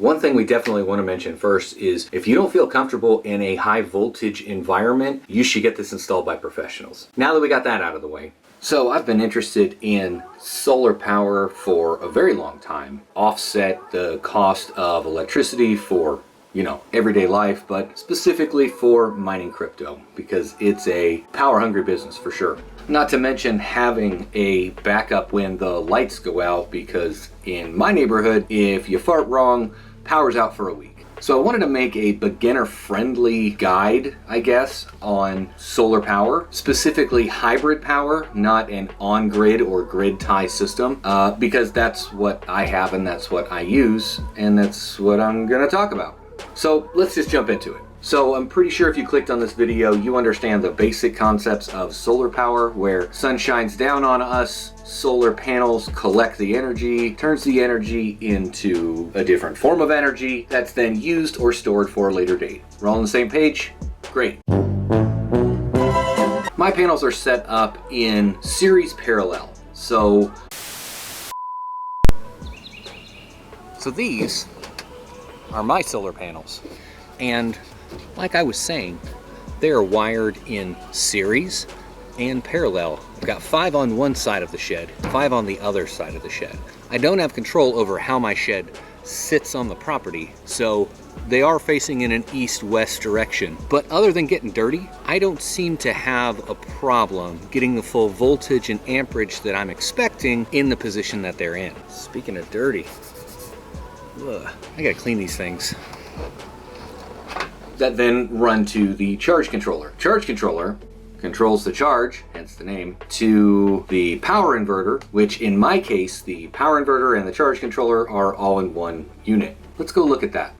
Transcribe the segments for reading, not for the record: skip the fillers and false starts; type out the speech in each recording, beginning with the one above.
One thing we definitely want to mention first is if you don't feel comfortable in a high voltage environment, you should get this installed by professionals. Now that we got that out of the way. So I've been interested in solar power for a very long time. Offset the cost of electricity for, you know, everyday life, but specifically for mining crypto because it's a power hungry business for sure. Not to mention having a backup when the lights go out, because in my neighborhood, if you fart wrong, power's out for a week. So I wanted to make a beginner-friendly guide, I guess, on solar power, specifically hybrid power, not an on-grid or grid tie system, because that's what I have and that's what I use, and that's what I'm gonna talk about. So let's just jump into it. So I'm pretty sure if you clicked on this video, you understand the basic concepts of solar power, where sun shines down on us, solar panels collect the energy, turns the energy into a different form of energy that's then used or stored for a later date. We're all on the same page? Great. My panels are set up in series parallel. So these are my solar panels. And like I was saying, they are wired in series and parallel. I've got 5 on one side of the shed, 5 on the other side of the shed. I don't have control over how my shed sits on the property, so they are facing in an east-west direction. But other than getting dirty, I don't seem to have a problem getting the full voltage and amperage that I'm expecting in the position that they're in. Speaking of dirty, I gotta clean these things. That then run to the charge controller. Charge controller controls the charge, hence the name, to the power inverter, which in my case, the power inverter and the charge controller are all in one unit. Let's go look at that.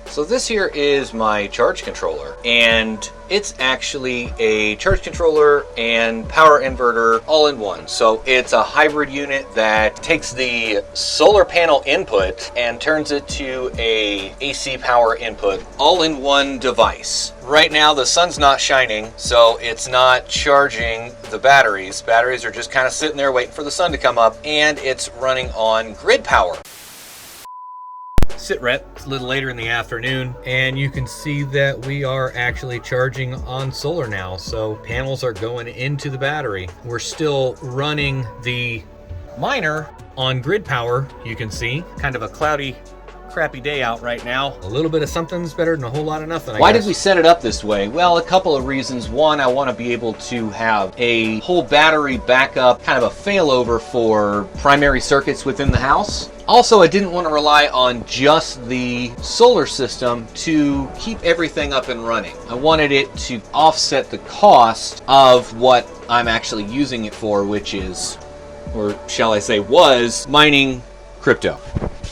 So this here is my charge controller, and it's actually a charge controller and power inverter all in one. So it's a hybrid unit that takes the solar panel input and turns it to a AC power input all in one device. Right now the sun's not shining, so it's not charging the batteries. Batteries are just kind of sitting there waiting for the sun to come up, and it's running on grid power. Sit rep, it's a little later in the afternoon, and you can see that we are actually charging on solar now. So panels are going into the battery. We're still running the miner on grid power. You can see kind of a cloudy, crappy day out right now. A little bit of something's better than a whole lot of nothing, I guess. Why did we set it up this way? Well, a couple of reasons. One, I want to be able to have a whole battery backup, kind of a failover for primary circuits within the house. Also, I didn't want to rely on just the solar system to keep everything up and running. I wanted it to offset the cost of what I'm actually using it for, which is, or shall I say was, mining crypto.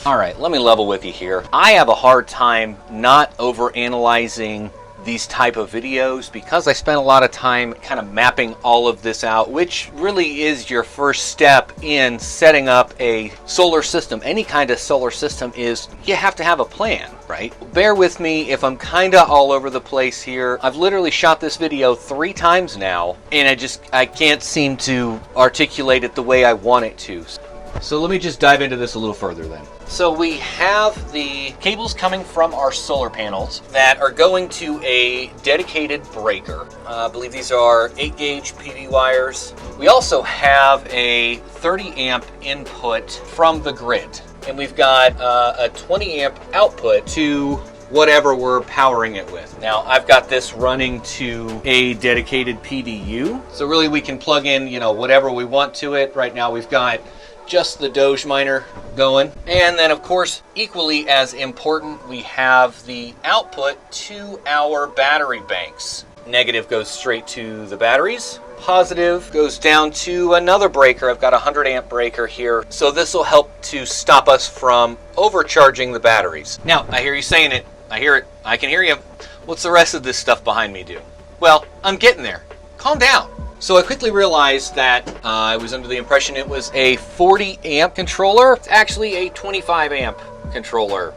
All right, let me level with you here. I have a hard time not overanalyzing these type of videos because I spent a lot of time kind of mapping all of this out, which really is your first step in setting up a solar system. Any kind of solar system is you have to have a plan, right? Bear with me if I'm kind of all over the place here. I've literally shot this video 3 times now, and I can't seem to articulate it the way I want it to. So let me just dive into this a little further then. So we have the cables coming from our solar panels that are going to a dedicated breaker. I believe these are 8-gauge PD wires. We also have a 30 amp input from the grid. And we've got a 20 amp output to whatever we're powering it with. Now I've got this running to a dedicated PDU. So really we can plug in, you know, whatever we want to it. Right now we've got just the Doge miner going. And then of course, equally as important, we have the output to our battery banks. Negative goes straight to the batteries. Positive goes down to another breaker. I've got a 100 amp breaker here. So this will help to stop us from overcharging the batteries. Now, I hear you saying it. I hear it. I can hear you. What's the rest of this stuff behind me do? Well, I'm getting there. Calm down. So I quickly realized that I was under the impression it was a 40 amp controller. It's actually a 25 amp controller.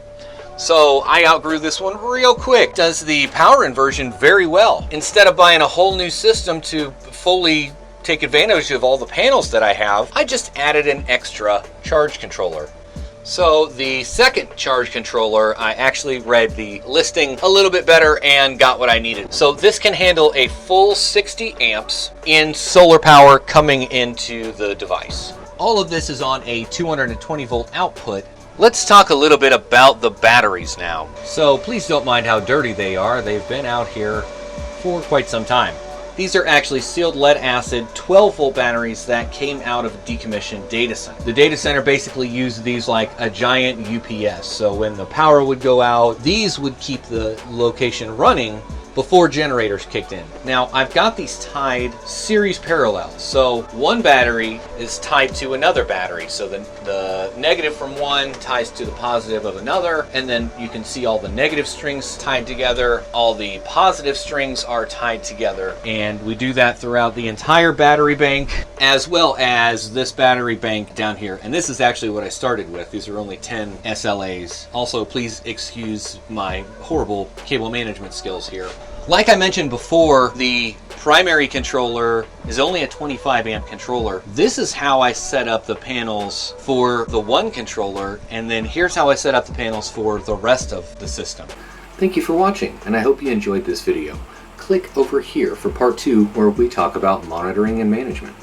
So I outgrew this one real quick. Does the power inversion very well. Instead of buying a whole new system to fully take advantage of all the panels that I have, I just added an extra charge controller. So the second charge controller, I actually read the listing a little bit better and got what I needed. So this can handle a full 60 amps in solar power coming into the device. All of this is on a 220 volt output. Let's talk a little bit about the batteries now. So please don't mind how dirty they are. They've been out here for quite some time. These are actually sealed lead acid 12 volt batteries that came out of a decommissioned data center. The data center basically used these like a giant UPS. So when the power would go out, these would keep the location running before generators kicked in. Now I've got these tied series parallel. So one battery is tied to another battery. So the negative from one ties to the positive of another. And then you can see all the negative strings tied together. All the positive strings are tied together. And we do that throughout the entire battery bank, as well as this battery bank down here. And this is actually what I started with. These are only 10 SLAs. Also, please excuse my horrible cable management skills here. Like I mentioned before, the primary controller is only a 25 amp controller. This is how I set up the panels for the one controller, and then here's how I set up the panels for the rest of the system. Thank you for watching, and I hope you enjoyed this video. Click over here for part 2 where we talk about monitoring and management.